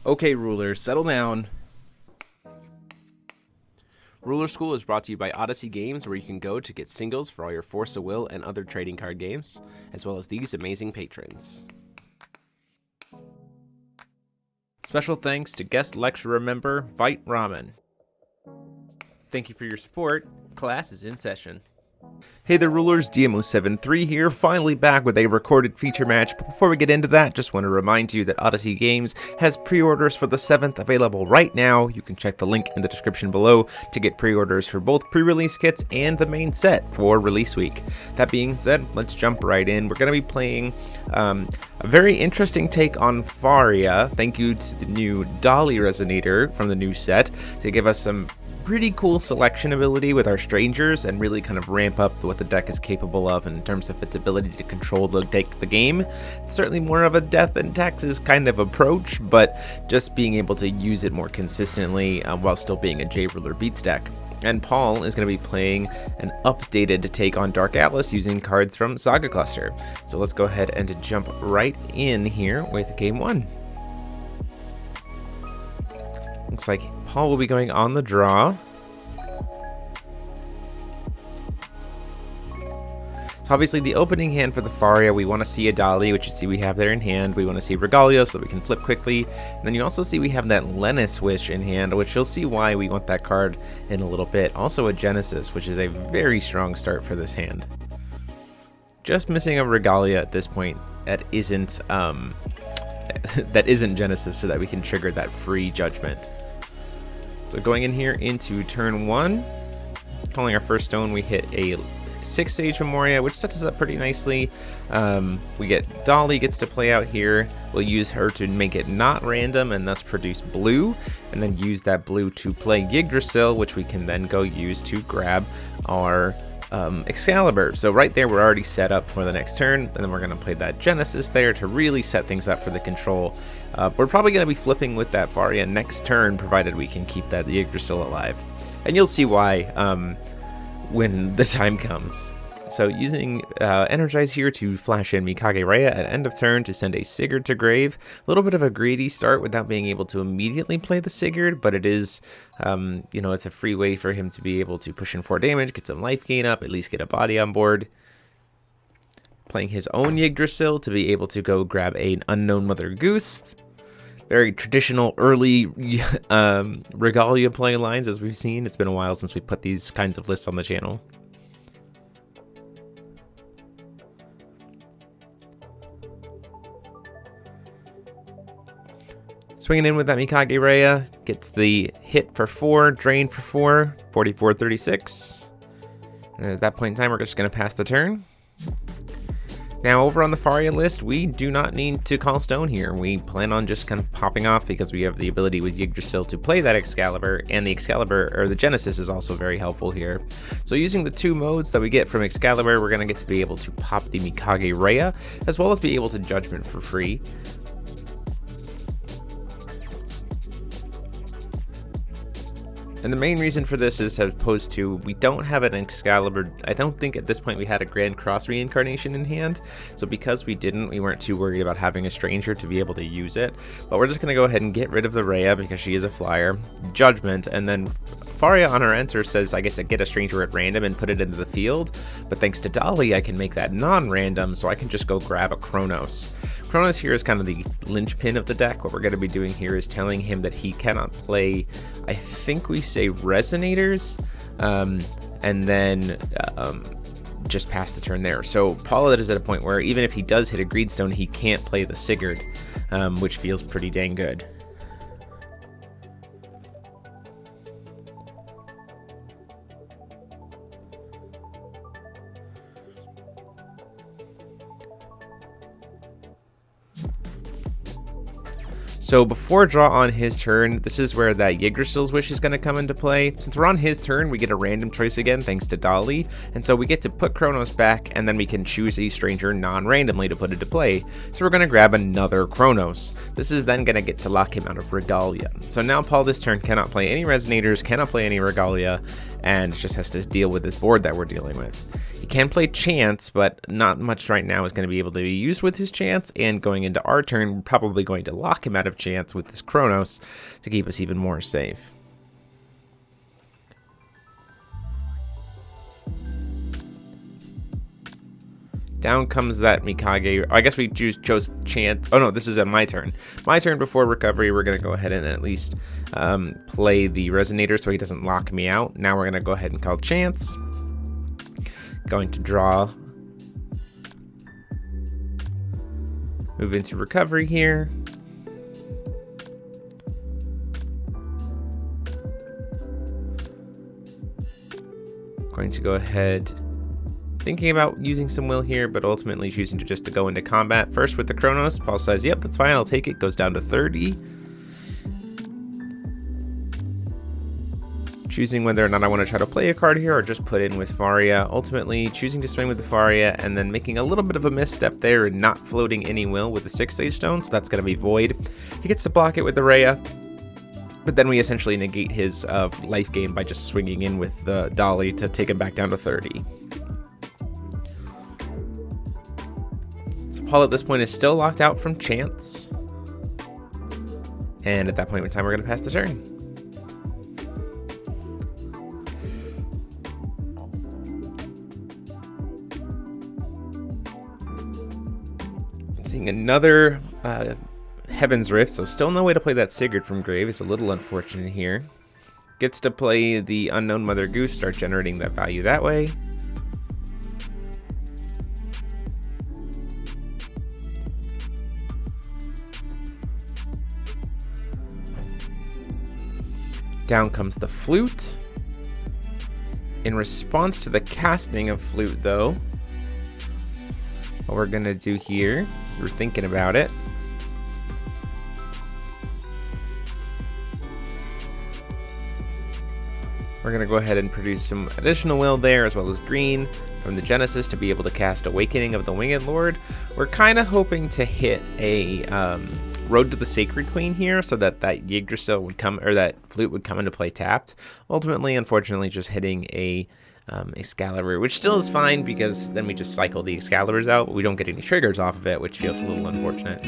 Okay, rulers, settle down. Ruler School is brought to you by Odyssey Games, where you can go to get singles for all your Force of Will and other trading card games, as well as these amazing patrons. Special thanks to guest lecturer member Vite Ramen. Thank you for your support. Class is in session. Hey there, rulers, DMO73 here, finally back with a recorded feature match. But before we get into that, just want to remind you that Odyssey Games has pre-orders for the 7th available right now. You can check the link in the description below to get pre-orders for both pre-release kits and the main set for release week. That being said, let's jump right in. We're going to be playing a very interesting take on Faria. Thank you to the new Dolly Resonator from the new set to give us some pretty cool selection ability with our strangers and really kind of ramp up what the deck is capable of in terms of its ability to control the game. It's certainly more of a death and taxes kind of approach, but just being able to use it more consistently while still being a J-Ruler beats deck. And Paul is going to be playing an updated take on Dark Alice using cards from Saga Cluster. So let's go ahead and jump right in here with game 1. Looks like Paul will be going on the draw. So obviously the opening hand for the Faria, we want to see a Dolly, which you see we have there in hand. We want to see Regalia so that we can flip quickly. And then you also see we have that Lennis Wish in hand, which you'll see why we want that card in a little bit. Also a Genesis, which is a very strong start for this hand. Just missing a Regalia at this point that isn't Genesis, so that we can trigger that free judgment. So going in here into turn 1, calling our first stone, we hit a 6-stage Memoria, which sets us up pretty nicely. We get Dolly gets to play out here. We'll use her to make it not random and thus produce blue, and then use that blue to play Yggdrasil, which we can then go use to grab our Excalibur. So right there we're already set up for the next turn, and then we're going to play that Genesis there to really set things up for the control. We're probably going to be flipping with that Faria next turn, provided we can keep that Yggdrasil alive. And you'll see why when the time comes. So using Energize here to flash in Mikage Raya at end of turn to send a Sigurd to grave. A little bit of a greedy start without being able to immediately play the Sigurd, but it is, it's a free way for him to be able to push in 4 damage, get some life gain up, at least get a body on board. Playing his own Yggdrasil to be able to go grab an Unknown Mother Goose. Very traditional early Regalia play lines, as we've seen. It's been a while since we put these kinds of lists on the channel. Swinging in with that Mikage Raya, gets the hit for 4, drain for 4, 44-36. And at that point in time, we're just going to pass the turn. Now over on the Faria list, we do not need to call stone here. We plan on just kind of popping off because we have the ability with Yggdrasil to play that Excalibur, and the Excalibur, or the Genesis, is also very helpful here. So using the 2 modes that we get from Excalibur, we're going to get to be able to pop the Mikage Raya, as well as be able to Judgment for free. And the main reason for this is, as opposed to, we don't have an Excalibur. I don't think at this point we had a Grand Cross reincarnation in hand. So because we didn't, we weren't too worried about having a stranger to be able to use it. But we're just going to go ahead and get rid of the Raya because she is a flyer. Judgment, and then Faria on her enter says I get to get a stranger at random and put it into the field. But thanks to Dolly, I can make that non-random, so I can just go grab a Chronos. Chronos here is kind of the linchpin of the deck. What we're going to be doing here is telling him that he cannot play, I think we say Resonators, and then just pass the turn there. So Paula is at a point where even if he does hit a Greedstone, he can't play the Sigurd, which feels pretty dang good. So before draw on his turn, this is where that Yggdrasil's Wish is going to come into play. Since we're on his turn, we get a random choice again thanks to Dolly, and so we get to put Chronos back, and then we can choose a stranger non-randomly to put into play. So we're going to grab another Chronos. This is then going to get to lock him out of Regalia. So now Paul this turn cannot play any Resonators, cannot play any Regalia, and just has to deal with this board that we're dealing with. He can play Chance, but not much right now is going to be able to be used with his Chance, and going into our turn, we're probably going to lock him out of Chance with this Chronos to keep us even more safe. Down comes that Mikage. I guess we chose Chance. Oh no, this is my turn. My turn before recovery. We're going to go ahead and at least play the Resonator so he doesn't lock me out. Now we're going to go ahead and call Chance. Going to draw. Move into recovery here. Going to go ahead, thinking about using some will here, but ultimately choosing to go into combat. First with the Chronos. Paul says, yep, that's fine, I'll take it. Goes down to 30. Choosing whether or not I want to try to play a card here or just put in with Faria. Ultimately choosing to swing with the Faria and then making a little bit of a misstep there and not floating any will with the 6-stage stone, so that's going to be void. He gets to block it with the Rhea, but then we essentially negate his life gain by just swinging in with the Dolly to take him back down to 30. So Paul at this point is still locked out from Chance. And at that point in time, we're going to pass the turn. Seeing another Heaven's Rift, so still no way to play that Sigurd from grave. It's a little unfortunate here. Gets to play the Unknown Mother Goose, start generating that value that way. Down comes the Flute. In response to the casting of Flute, though, what we're gonna do here, we're thinking about it. We're gonna go ahead and produce some additional will there, as well as green from the Genesis to be able to cast Awakening of the Winged Lord. We're kind of hoping to hit a Road to the Sacred Queen here, so that Yggdrasil would come, or that Flute would come into play tapped. Ultimately, unfortunately, just hitting a Excalibur, which still is fine because then we just cycle the Excaliburs out, but we don't get any triggers off of it, which feels a little unfortunate.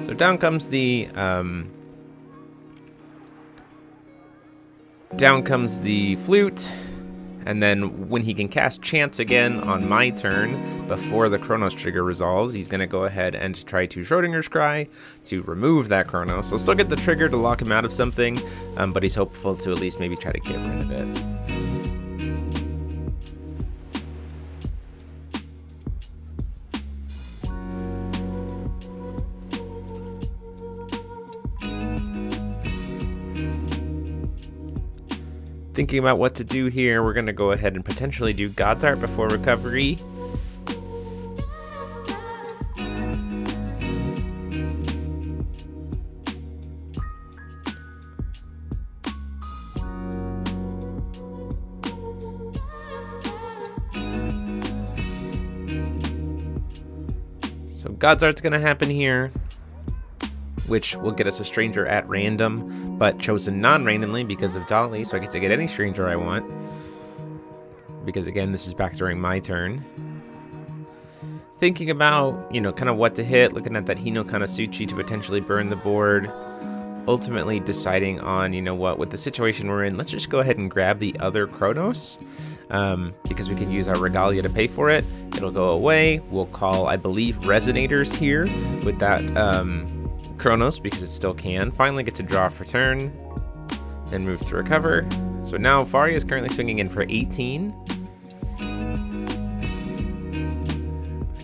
So down comes the Flute, and then when he can cast Chance again on my turn before the Chronos trigger resolves, he's going to go ahead and try to Schrodinger's Cry to remove that Chronos. So still get the trigger to lock him out of something, but he's hopeful to at least maybe try to get rid of it. Thinking about what to do here, we're going to go ahead and potentially do God's Art before recovery. So God's Art's going to happen here, which will get us a stranger at random, but chosen non-randomly because of Dolly, so I get to get any stranger I want. Because again, this is back during my turn. Thinking about, kind of what to hit, looking at that Hino Kanasuchi to potentially burn the board. Ultimately deciding on, with the situation we're in, let's just go ahead and grab the other Chronos. Because we can use our Regalia to pay for it. It'll go away. We'll call, I believe, Resonators here with that Chronos, because it still can. Finally get to draw for turn and move to recover. So now Faria is currently swinging in for 18.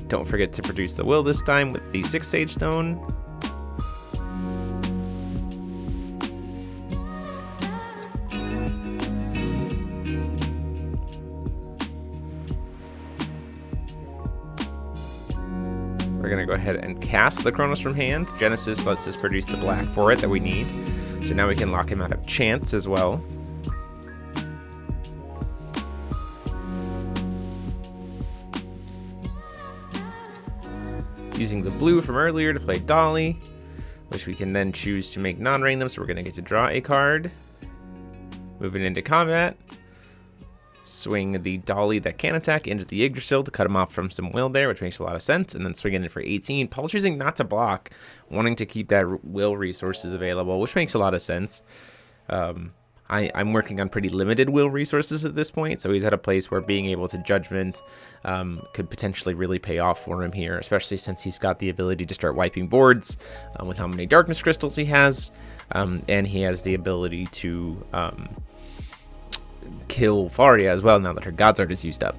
Don't forget to produce the will this time with the 6-stage stone. We're going to go ahead and cast the Chronos from hand. Genesis lets us produce the black for it that we need. So now we can lock him out of Chance as well. Using the blue from earlier to play Dolly, which we can then choose to make non-random, so we're going to get to draw a card. Moving into combat. Swing the Dolly that can attack into the Yggdrasil to cut him off from some will there, which makes a lot of sense, and then swing it in for 18. Paul choosing not to block, wanting to keep that will resources available, which makes a lot of sense. I'm working on pretty limited will resources at this point, so he's at a place where being able to judgment could potentially really pay off for him here, especially since he's got the ability to start wiping boards with how many darkness crystals he has, and he has the ability to kill Faria as well now that her God's Art is used up.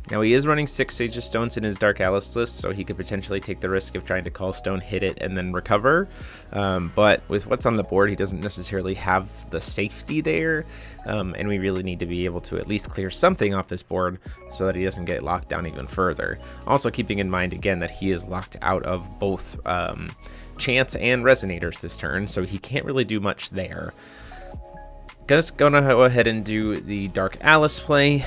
Now he is running 6 Sage of Stones in his Dark Alice list, so he could potentially take the risk of trying to call stone, hit it, and then recover. But with what's on the board, he doesn't necessarily have the safety there, and we really need to be able to at least clear something off this board so that he doesn't get locked down even further. Also keeping in mind, again, that he is locked out of both Chance and Resonators this turn, so he can't really do much there. Just gonna go ahead and do the Dark Alice play.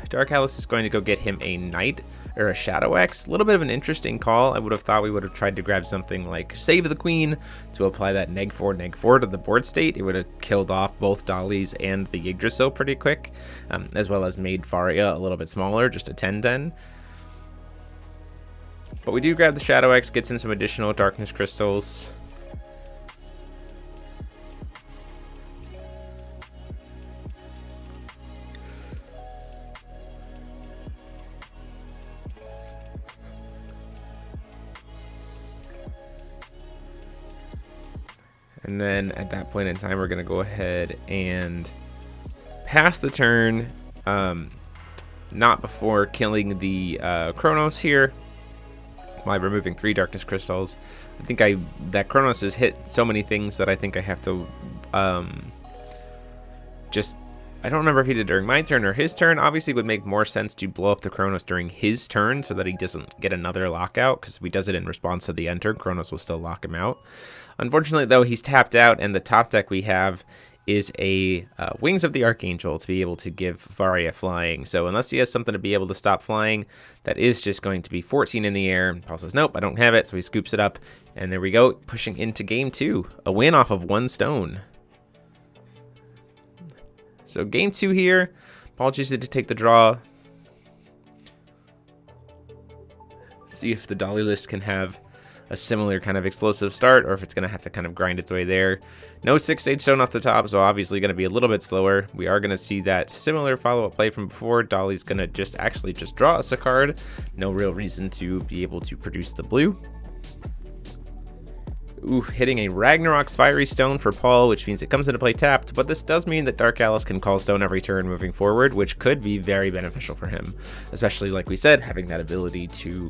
Dark Alice is going to go get him a Knight or a Sowders. A little bit of an interesting call. I would have thought we would have tried to grab something like Save the Queen to apply that neg4 to the board state. It would have killed off both Dollies and the Yggdrasil pretty quick, as well as made Faria a little bit smaller, just a 10-10. But we do grab the Sowders, gets him some additional darkness crystals. And then at that point in time, we're going to go ahead and pass the turn, not before killing the Chronos here, by removing 3 darkness crystals. I think that Chronos has hit so many things that I think I have to I don't remember if he did during my turn or his turn. Obviously, it would make more sense to blow up the Chronos during his turn so that he doesn't get another lockout, because if he does it in response to the enter, Chronos will still lock him out. Unfortunately, though, he's tapped out, and the top deck we have is a Wings of the Archangel to be able to give Faria flying. So unless he has something to be able to stop flying, that is just going to be 14 in the air. Paul says, nope, I don't have it, so he scoops it up. And there we go, pushing into game 2. A win off of 1 stone. So game 2 here, Paul chooses to take the draw. See if the Dolly list can have a similar kind of explosive start, or if it's going to have to kind of grind its way there. No 6 Sage Stone off the top, so obviously going to be a little bit slower. We are going to see that similar follow-up play from before. Dolly's going to just draw us a card. No real reason to be able to produce the blue. Ooh, hitting a Ragnarok's Fiery Stone for Paul, which means it comes into play tapped, but this does mean that Dark Alice can call stone every turn moving forward, which could be very beneficial for him, especially, like we said, having that ability to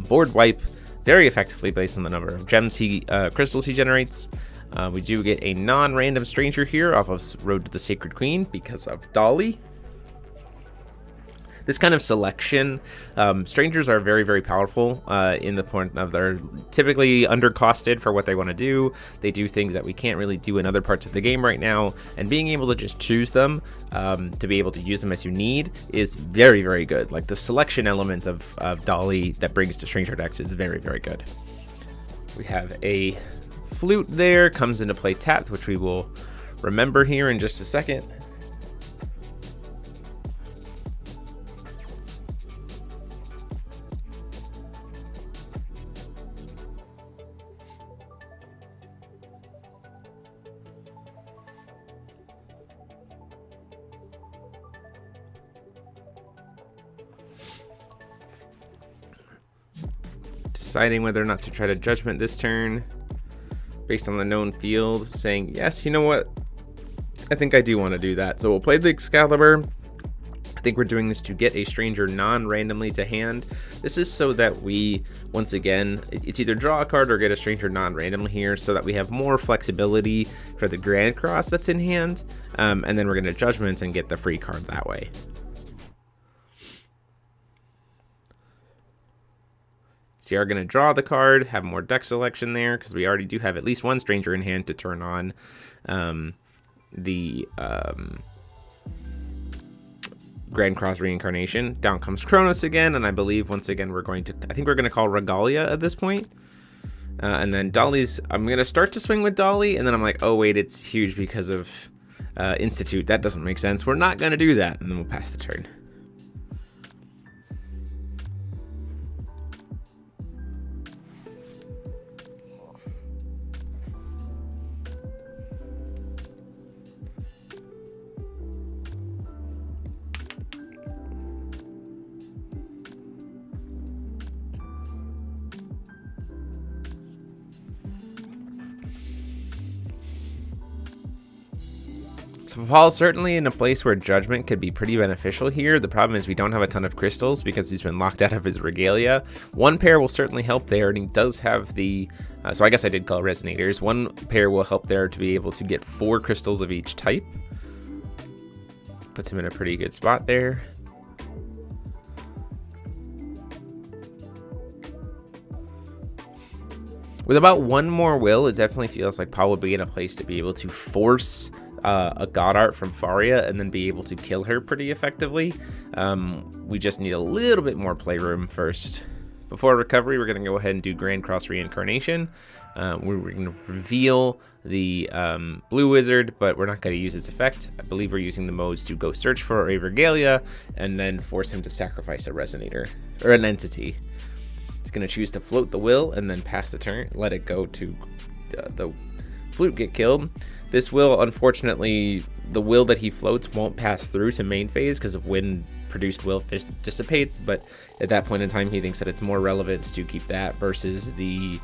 board wipe very effectively based on the number of gems crystals he generates. We do get a non-random stranger here off of Road to the Sacred Queen because of Dolly. This kind of selection, strangers are very, very powerful in the point of they're typically undercosted for what they want to do. They do things that we can't really do in other parts of the game right now, and being able to just choose them to be able to use them as you need is very, very good. Like the selection element of Dolly that brings to stranger decks is very, very good. We have a flute there, comes into play tapped, which we will remember here in just a second. Deciding whether or not to try to judgment this turn based on the known field, saying, yes, you know what? I think I do want to do that. So we'll play the Excalibur. I think we're doing this to get a stranger non-randomly to hand. This is so that we, once again, it's either draw a card or get a stranger non-randomly here so that we have more flexibility for the Grand Cross that's in hand. And then we're going to judgment and get the free card that way. So you're going to draw the card, have more deck selection there, because we already do have at least one stranger in hand to turn on Grand Cross Reincarnation. Down comes Kronos again, and I believe once again I think we're going to call Regalia at this point. And then Dolly's, I'm going to start to swing with Dolly, and then I'm like, oh wait, it's huge because of Institute. That doesn't make sense. We're not going to do that, and then we'll pass the turn. So Paul's certainly in a place where Judgment could be pretty beneficial here. The problem is we don't have a ton of crystals because he's been locked out of his Regalia. One pair will certainly help there, and he does have the... so I guess I did call Resonators. One pair will help there to be able to get 4 crystals of each type. Puts him in a pretty good spot there. With about one more will, it definitely feels like Paul would be in a place to be able to force a God Art from Faria and then be able to kill her pretty effectively. We just need a little bit more playroom first. Before recovery, we're going to go ahead and do Grand Cross Reincarnation. We're going to reveal the blue wizard, but we're not going to use its effect. I believe we're using the modes to go search for a Regalia and then force him to sacrifice a Resonator or an entity. He's going to choose to float the will and then pass the turn, let it go to the flute get killed. This will, unfortunately, the will that he floats won't pass through to main phase because of when produced will dissipates, but at that point in time he thinks that it's more relevant to keep that versus the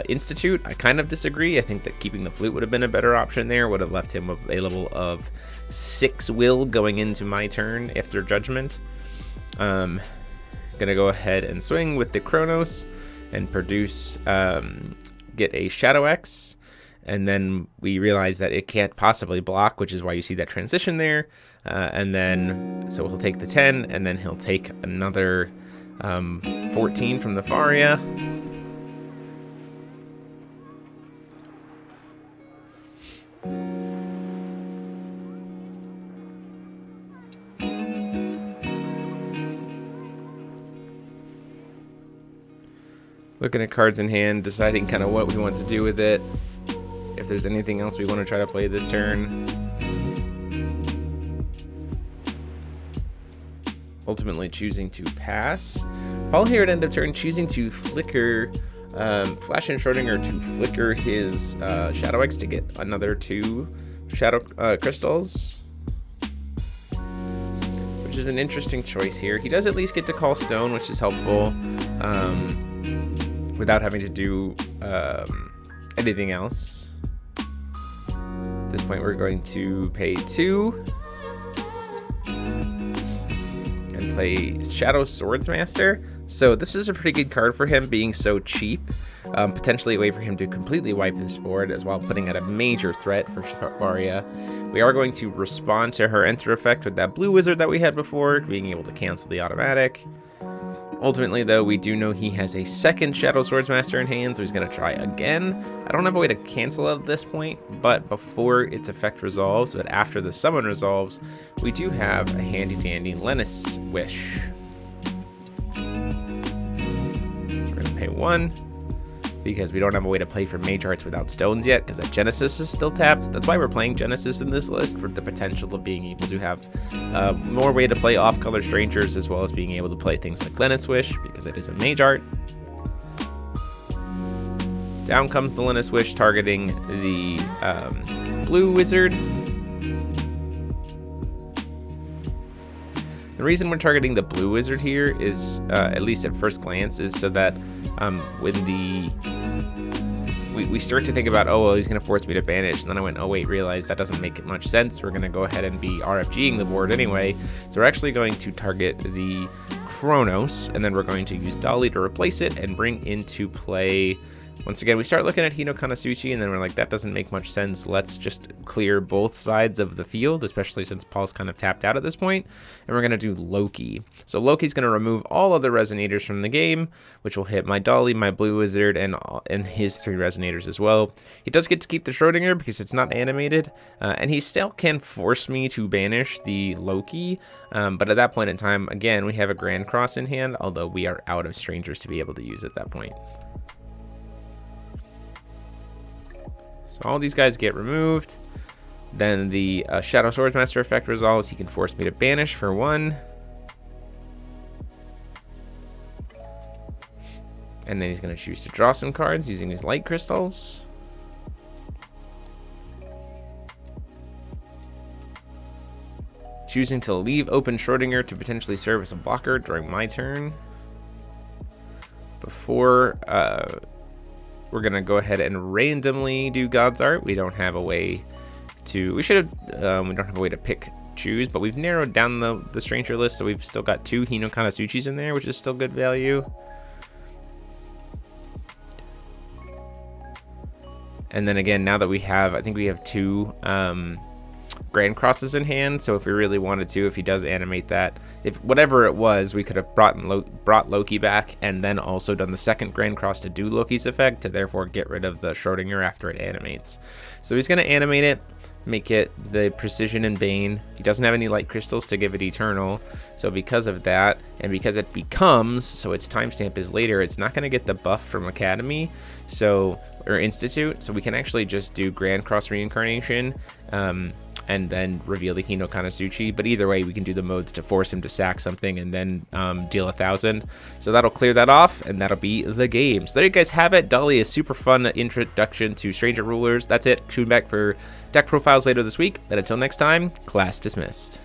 Institute. I kind of disagree. I think that keeping the flute would have been a better option there, would have left him with a level of 6 will going into my turn after Judgment. Gonna go ahead and swing with the Kronos and produce, get a Sowders. And then we realize that it can't possibly block, which is why you see that transition there. And then, so he'll take the 10, and then he'll take another 14 from the Faria. Looking at cards in hand, deciding kind of what we want to do with it. If there's anything else we want to try to play this turn. Ultimately choosing to pass. Paul here at end of turn choosing to flicker Flash and Schrodinger to flicker his Sowders to get another 2 shadow crystals. Which is an interesting choice here. He does at least get to call stone, which is helpful. Without having to do anything else. At this point, we're going to pay 2 and play Shadow Swordsmaster. So this is a pretty good card for him, being so cheap. Potentially a way for him to completely wipe this board, as well putting out a major threat for Faria. We are going to respond to her enter effect with that blue wizard that we had before, being able to cancel the automatic. Ultimately, though, we do know he has a second Shadow Swordsmaster in hand, so he's going to try again. I don't have a way to cancel it at this point, but before its effect resolves, but after the summon resolves, we do have a handy-dandy Lennis Wish. So we're going to pay 1, because we don't have a way to play for Mage Arts without stones yet, because that Genesis is still tapped. That's why we're playing Genesis in this list, for the potential of being able to have more way to play off-color strangers, as well as being able to play things like Lennis Wish, because it is a Mage Art. Down comes the Lennis Wish, targeting the blue wizard. The reason we're targeting the blue wizard here is, at least at first glance, is so that when we start to think about, oh, well, he's going to force me to banish, and then I went, oh, wait, realize that doesn't make much sense. We're going to go ahead and be RFGing the board anyway. So we're actually going to target the Kronos, and then we're going to use Dolly to replace it and bring into play Once again, we start looking at Hino Kanasuchi, and then we're like, that doesn't make much sense. Let's just clear both sides of the field, especially since Paul's kind of tapped out at this point. And we're going to do Loki. So Loki's going to remove all other resonators from the game, which will hit my Dolly, my Blue Wizard, and his 3 resonators as well. He does get to keep the Schrodinger because it's not animated, and he still can force me to banish the Loki. But at that point in time, again, we have a Grand Cross in hand, although we are out of strangers to be able to use at that point. So all these guys get removed. Then the Shadow Swordsmaster effect resolves. He can force me to banish for 1. And then he's going to choose to draw some cards using his light crystals. Choosing to leave open Schrodinger to potentially serve as a blocker during my turn. Before we're going to go ahead and randomly do God's Art. We don't have a way to... we don't have a way to choose, but we've narrowed down the stranger list, so we've still got 2 Hino Kanasuchis in there, which is still good value. And then again, now that we have... I think we have 2 Grand Crosses in hand, so if we really wanted to, if he does animate that, if whatever it was, we could have brought Loki back and then also done the second Grand Cross to do Loki's effect to therefore get rid of the Schrodinger after it animates. So he's going to animate it, make it the Precision and Bane. He doesn't have any light crystals to give it Eternal, so because of that, and because it becomes, so its timestamp is later, it's not going to get the buff from Academy, so or Institute, so we can actually just do Grand Cross Reincarnation, and then reveal the Hino Kanasuchi. But either way, we can do the modes to force him to sack something and then deal 1,000. So that'll clear that off, and that'll be the game. So there you guys have it. Dolly is super fun introduction to Stranger Rulers. That's it. Tune back for deck profiles later this week. And until next time, class dismissed.